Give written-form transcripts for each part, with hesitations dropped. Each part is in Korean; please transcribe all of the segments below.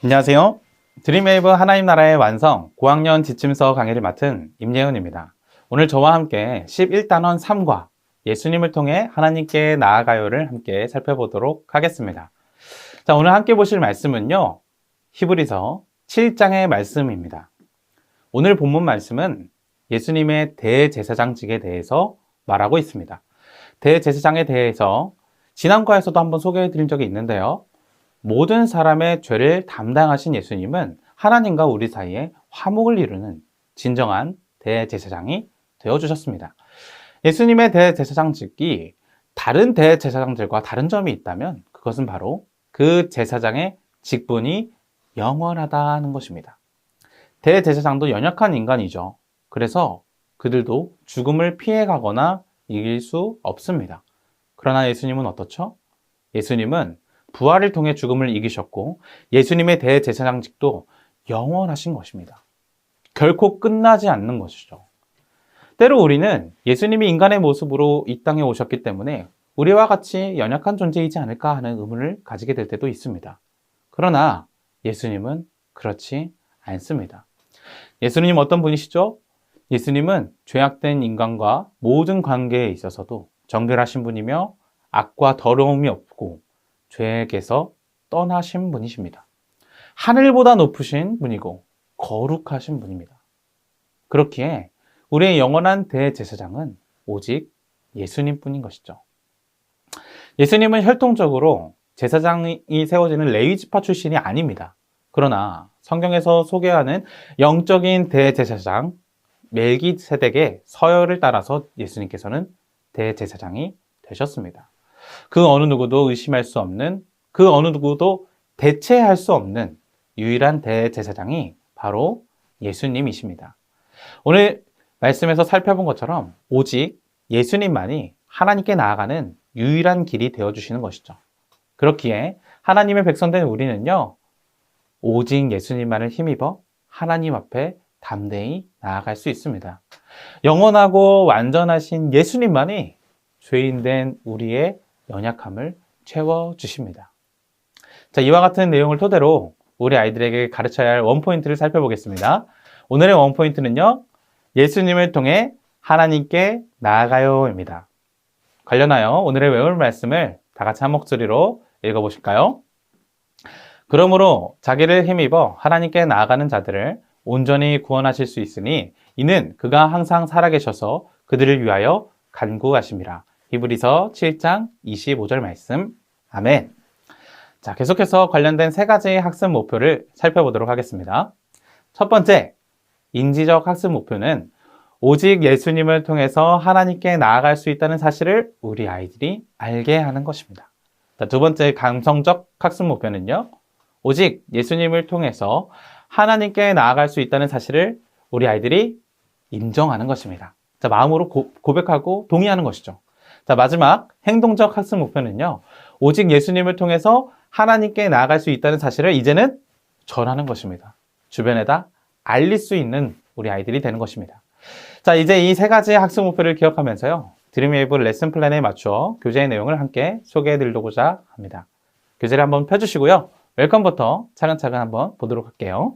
안녕하세요. 드림웨이브 하나님 나라의 완성 고학년 지침서 강의를 맡은 임예은입니다. 오늘 저와 함께 11단원 3과 예수님을 통해 하나님께 나아가요를 함께 살펴보도록 하겠습니다. 자, 오늘 함께 보실 말씀은요, 히브리서 7장의 말씀입니다. 오늘 본문 말씀은 예수님의 대제사장직에 대해서 말하고 있습니다. 대제사장에 대해서 지난과에서도 한번 소개해 드린 적이 있는데요. 모든 사람의 죄를 담당하신 예수님은 하나님과 우리 사이에 화목을 이루는 진정한 대제사장이 되어주셨습니다. 예수님의 대제사장직이 다른 대제사장들과 다른 점이 있다면 그것은 바로 그 제사장의 직분이 영원하다는 것입니다. 대제사장도 연약한 인간이죠. 그래서 그들도 죽음을 피해가거나 이길 수 없습니다. 그러나 예수님은 어떻죠? 예수님은 부활을 통해 죽음을 이기셨고 예수님의 대제사장직도 영원하신 것입니다. 결코 끝나지 않는 것이죠. 때로 우리는 예수님이 인간의 모습으로 이 땅에 오셨기 때문에 우리와 같이 연약한 존재이지 않을까 하는 의문을 가지게 될 때도 있습니다. 그러나 예수님은 그렇지 않습니다. 예수님 어떤 분이시죠? 예수님은 죄악된 인간과 모든 관계에 있어서도 정결하신 분이며 악과 더러움이 없고 죄에게서 떠나신 분이십니다. 하늘보다 높으신 분이고 거룩하신 분입니다. 그렇기에 우리의 영원한 대제사장은 오직 예수님뿐인 것이죠. 예수님은 혈통적으로 제사장이 세워지는 레위지파 출신이 아닙니다. 그러나 성경에서 소개하는 영적인 대제사장 멜기세덱의 서열을 따라서 예수님께서는 대제사장이 되셨습니다. 그 어느 누구도 의심할 수 없는, 그 어느 누구도 대체할 수 없는 유일한 대제사장이 바로 예수님이십니다. 오늘 말씀에서 살펴본 것처럼 오직 예수님만이 하나님께 나아가는 유일한 길이 되어주시는 것이죠. 그렇기에 하나님의 백성된 우리는요, 오직 예수님만을 힘입어 하나님 앞에 담대히 나아갈 수 있습니다. 영원하고 완전하신 예수님만이 죄인된 우리의 연약함을 채워주십니다. 자, 이와 같은 내용을 토대로 우리 아이들에게 가르쳐야 할 원포인트를 살펴보겠습니다. 오늘의 원포인트는요, 예수님을 통해 하나님께 나아가요입니다. 관련하여 오늘의 외울 말씀을 다 같이 한 목소리로 읽어보실까요? 그러므로 자기를 힘입어 하나님께 나아가는 자들을 온전히 구원하실 수 있으니 이는 그가 항상 살아계셔서 그들을 위하여 간구하심이라. 히브리서 7장 25절 말씀. 아멘. 자, 계속해서 관련된 세 가지의 학습 목표를 살펴보도록 하겠습니다. 첫 번째, 인지적 학습 목표는 오직 예수님을 통해서 하나님께 나아갈 수 있다는 사실을 우리 아이들이 알게 하는 것입니다. 자, 두 번째, 감성적 학습 목표는요, 오직 예수님을 통해서 하나님께 나아갈 수 있다는 사실을 우리 아이들이 인정하는 것입니다. 자, 마음으로 고백하고 동의하는 것이죠. 자, 마지막 행동적 학습 목표는요, 오직 예수님을 통해서 하나님께 나아갈 수 있다는 사실을 이제는 전하는 것입니다. 주변에다 알릴 수 있는 우리 아이들이 되는 것입니다. 자, 이제 이 세 가지의 학습 목표를 기억하면서요, 드림웨이브 레슨 플랜에 맞춰 교재의 내용을 함께 소개해 드리고자 합니다. 교재를 한번 펴주시고요, 웰컴부터 차근차근 한번 보도록 할게요.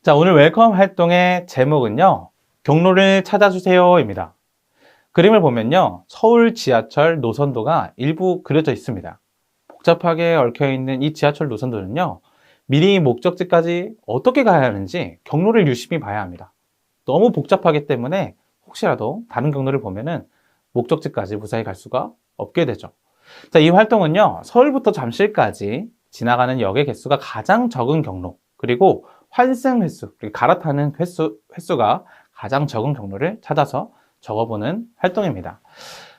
자, 오늘 웰컴 활동의 제목은요, 경로를 찾아주세요입니다. 그림을 보면요, 서울 지하철 노선도가 일부 그려져 있습니다. 복잡하게 얽혀있는 이 지하철 노선도는요, 미리 목적지까지 어떻게 가야 하는지 경로를 유심히 봐야 합니다. 너무 복잡하기 때문에 혹시라도 다른 경로를 보면은 목적지까지 무사히 갈 수가 없게 되죠. 자, 이 활동은요, 서울부터 잠실까지 지나가는 역의 개수가 가장 적은 경로, 그리고 환승 횟수, 갈아타는 횟수가 가장 적은 경로를 찾아서 적어보는 활동입니다.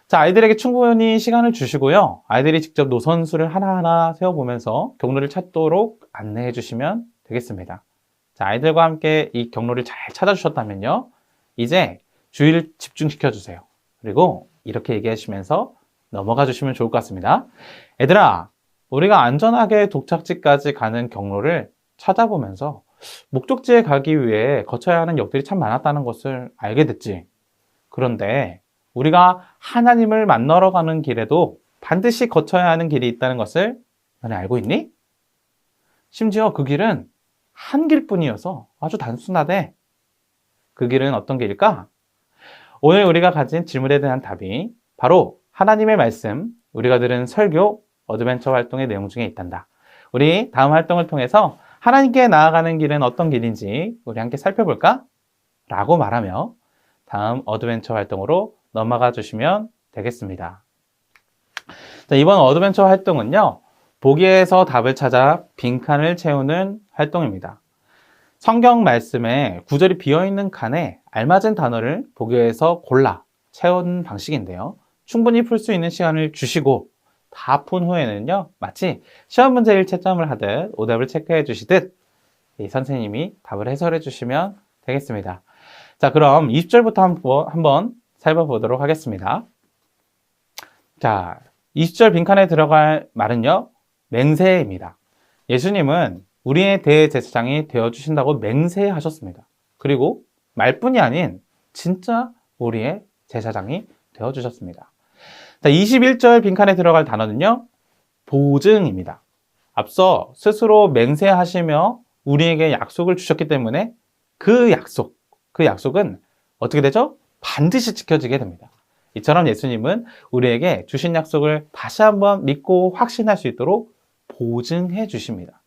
자, 아이들에게 충분히 시간을 주시고요, 아이들이 직접 노선수를 하나하나 세워보면서 경로를 찾도록 안내해 주시면 되겠습니다. 자, 아이들과 함께 이 경로를 잘 찾아주셨다면요, 이제 주의를 집중시켜 주세요. 그리고 이렇게 얘기하시면서 넘어가 주시면 좋을 것 같습니다. 얘들아, 우리가 안전하게 도착지까지 가는 경로를 찾아보면서 목적지에 가기 위해 거쳐야 하는 역들이 참 많았다는 것을 알게 됐지. 그런데 우리가 하나님을 만나러 가는 길에도 반드시 거쳐야 하는 길이 있다는 것을 너네 알고 있니? 심지어 그 길은 한 길뿐이어서 아주 단순하대. 그 길은 어떤 길일까? 오늘 우리가 가진 질문에 대한 답이 바로 하나님의 말씀, 우리가 들은 설교, 어드벤처 활동의 내용 중에 있단다. 우리 다음 활동을 통해서 하나님께 나아가는 길은 어떤 길인지 우리 함께 살펴볼까? 라고 말하며 다음 어드벤처 활동으로 넘어가 주시면 되겠습니다. 자, 이번 어드벤처 활동은요, 보기에서 답을 찾아 빈칸을 채우는 활동입니다. 성경 말씀에 구절이 비어있는 칸에 알맞은 단어를 보기에서 골라 채우는 방식인데요. 충분히 풀 수 있는 시간을 주시고 다 푼 후에는요, 마치 시험 문제를 채점을 하듯 오답을 체크해 주시듯 이 선생님이 답을 해설해 주시면 되겠습니다. 자, 그럼 20절부터 한번 살펴보도록 하겠습니다. 자, 20절 빈칸에 들어갈 말은요, 맹세입니다. 예수님은 우리의 대제사장이 되어주신다고 맹세하셨습니다. 그리고 말뿐이 아닌 진짜 우리의 제사장이 되어주셨습니다. 자, 21절 빈칸에 들어갈 단어는요, 보증입니다. 앞서 스스로 맹세하시며 우리에게 약속을 주셨기 때문에 그 약속은 어떻게 되죠? 반드시 지켜지게 됩니다. 이처럼 예수님은 우리에게 주신 약속을 다시 한번 믿고 확신할 수 있도록 보증해 주십니다.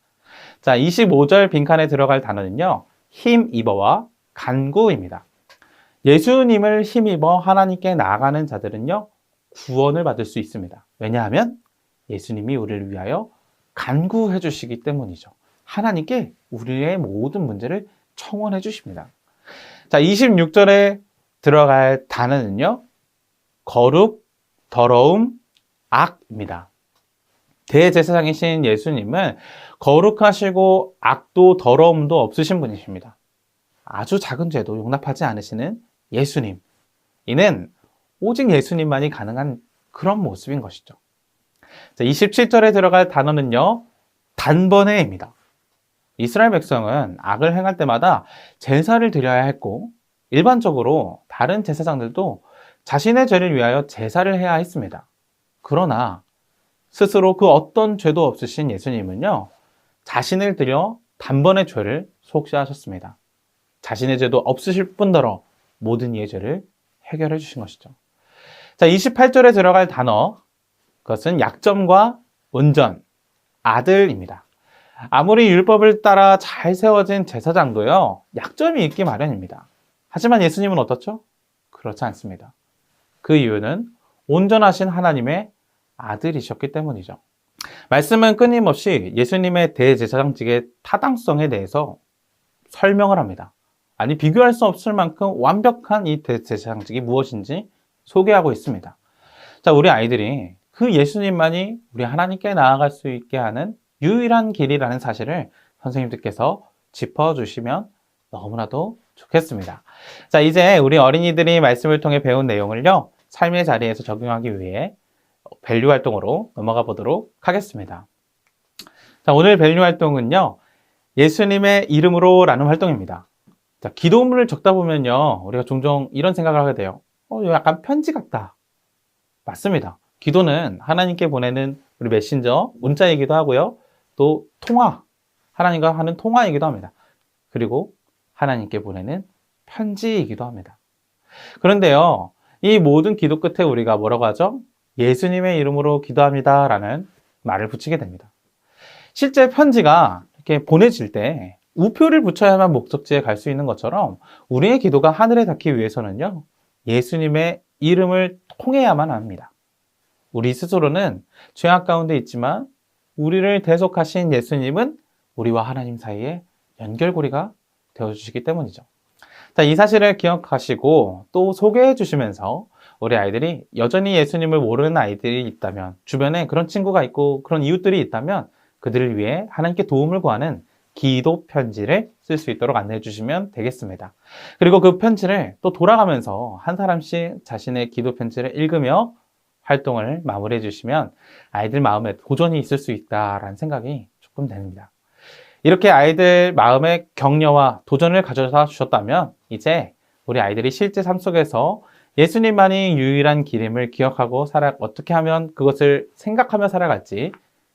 자, 25절 빈칸에 들어갈 단어는요, 힘입어와 간구입니다. 예수님을 힘입어 하나님께 나아가는 자들은요, 구원을 받을 수 있습니다. 왜냐하면 예수님이 우리를 위하여 간구해 주시기 때문이죠. 하나님께 우리의 모든 문제를 청원해 주십니다. 자, 26절에 들어갈 단어는요, 거룩, 더러움, 악입니다. 대제사장이신 예수님은 거룩하시고 악도 더러움도 없으신 분이십니다. 아주 작은 죄도 용납하지 않으시는 예수님. 이는 오직 예수님만이 가능한 그런 모습인 것이죠. 자, 27절에 들어갈 단어는요, 단번에입니다. 이스라엘 백성은 악을 행할 때마다 제사를 드려야 했고, 일반적으로 다른 제사장들도 자신의 죄를 위하여 제사를 해야 했습니다. 그러나 스스로 그 어떤 죄도 없으신 예수님은요, 자신을 들여 단번에 죄를 속죄하셨습니다. 자신의 죄도 없으실 뿐더러 모든 이의 죄를 해결해 주신 것이죠. 자, 28절에 들어갈 단어, 그것은 약점과 온전, 아들입니다. 아무리 율법을 따라 잘 세워진 제사장도요, 약점이 있기 마련입니다. 하지만 예수님은 어떻죠? 그렇지 않습니다. 그 이유는 온전하신 하나님의 아들이셨기 때문이죠. 말씀은 끊임없이 예수님의 대제사장직의 타당성에 대해서 설명을 합니다. 아니, 비교할 수 없을 만큼 완벽한 이 대제사장직이 무엇인지 소개하고 있습니다. 자, 우리 아이들이 그 예수님만이 우리 하나님께 나아갈 수 있게 하는 유일한 길이라는 사실을 선생님들께서 짚어주시면 너무나도 좋겠습니다. 자, 이제 우리 어린이들이 말씀을 통해 배운 내용을요, 삶의 자리에서 적용하기 위해 밸류 활동으로 넘어가 보도록 하겠습니다. 자, 오늘 밸류 활동은요, 예수님의 이름으로 라는 활동입니다. 자, 기도문을 적다 보면요, 우리가 종종 이런 생각을 하게 돼요. 이거 약간 편지 같다. 맞습니다. 기도는 하나님께 보내는 우리 메신저, 문자이기도 하고요. 또 하나님과 하는 통화이기도 합니다. 그리고 하나님께 보내는 편지이기도 합니다. 그런데요, 이 모든 기도 끝에 우리가 뭐라고 하죠? 예수님의 이름으로 기도합니다 라는 말을 붙이게 됩니다. 실제 편지가 이렇게 보내질 때 우표를 붙여야만 목적지에 갈 수 있는 것처럼 우리의 기도가 하늘에 닿기 위해서는요, 예수님의 이름을 통해야만 합니다. 우리 스스로는 죄악 가운데 있지만 우리를 대속하신 예수님은 우리와 하나님 사이에 연결고리가 되어주시기 때문이죠. 자, 이 사실을 기억하시고 또 소개해 주시면서 우리 아이들이 여전히 예수님을 모르는 아이들이 있다면, 주변에 그런 친구가 있고 그런 이웃들이 있다면 그들을 위해 하나님께 도움을 구하는 기도 편지를 쓸 수 있도록 안내해 주시면 되겠습니다. 그리고 그 편지를 또 돌아가면서 한 사람씩 자신의 기도 편지를 읽으며 활동을 마무리해 주시면 아이들 마음에 도전이 있을 수 있다라는 생각이 조금 됩니다. 이렇게 아이들 마음에 격려와 도전을 가져다 주셨다면 이제 우리 아이들이 실제 삶 속에서 예수님만이 유일한 길임을 기억하고 어떻게 하면 그것을 생각하며 살아갈지,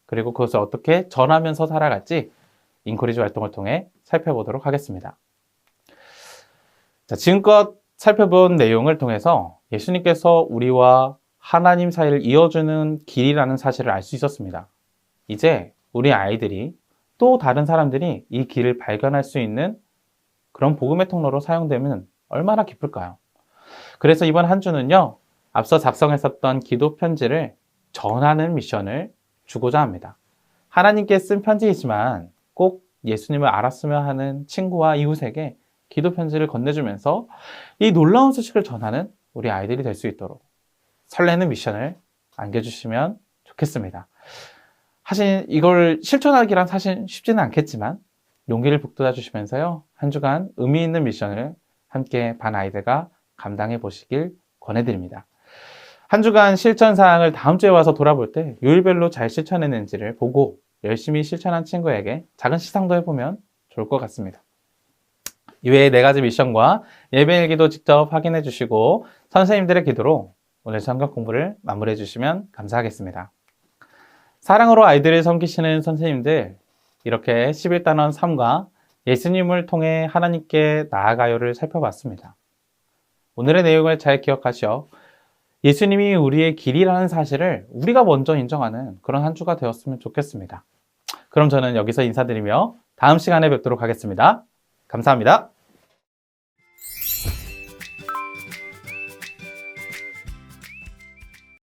그리고 그것을 어떻게 전하면서 살아갈지 인코리지 활동을 통해 살펴보도록 하겠습니다. 자, 지금껏 살펴본 내용을 통해서 예수님께서 우리와 하나님 사이를 이어주는 길이라는 사실을 알 수 있었습니다. 이제 우리 아이들이 또 다른 사람들이 이 길을 발견할 수 있는 그런 복음의 통로로 사용되면 얼마나 기쁠까요? 그래서 이번 한 주는요, 앞서 작성했었던 기도 편지를 전하는 미션을 주고자 합니다. 하나님께 쓴 편지이지만 꼭 예수님을 알았으면 하는 친구와 이웃에게 기도 편지를 건네주면서 이 놀라운 소식을 전하는 우리 아이들이 될 수 있도록 설레는 미션을 안겨주시면 좋겠습니다. 사실 이걸 실천하기란 사실 쉽지는 않겠지만 용기를 북돋아 주시면서요, 한 주간 의미 있는 미션을 함께 반 아이들과 감당해 보시길 권해드립니다. 한 주간 실천 사항을 다음 주에 와서 돌아볼 때 요일별로 잘 실천했는지를 보고 열심히 실천한 친구에게 작은 시상도 해보면 좋을 것 같습니다. 이외에 4가지 미션과 예배일기도 직접 확인해 주시고 선생님들의 기도로 오늘 성경 공부를 마무리해 주시면 감사하겠습니다. 사랑으로 아이들을 섬기시는 선생님들, 이렇게 11단원 3과 예수님을 통해 하나님께 나아가요를 살펴봤습니다. 오늘의 내용을 잘 기억하시어 예수님이 우리의 길이라는 사실을 우리가 먼저 인정하는 그런 한 주가 되었으면 좋겠습니다. 그럼 저는 여기서 인사드리며 다음 시간에 뵙도록 하겠습니다. 감사합니다.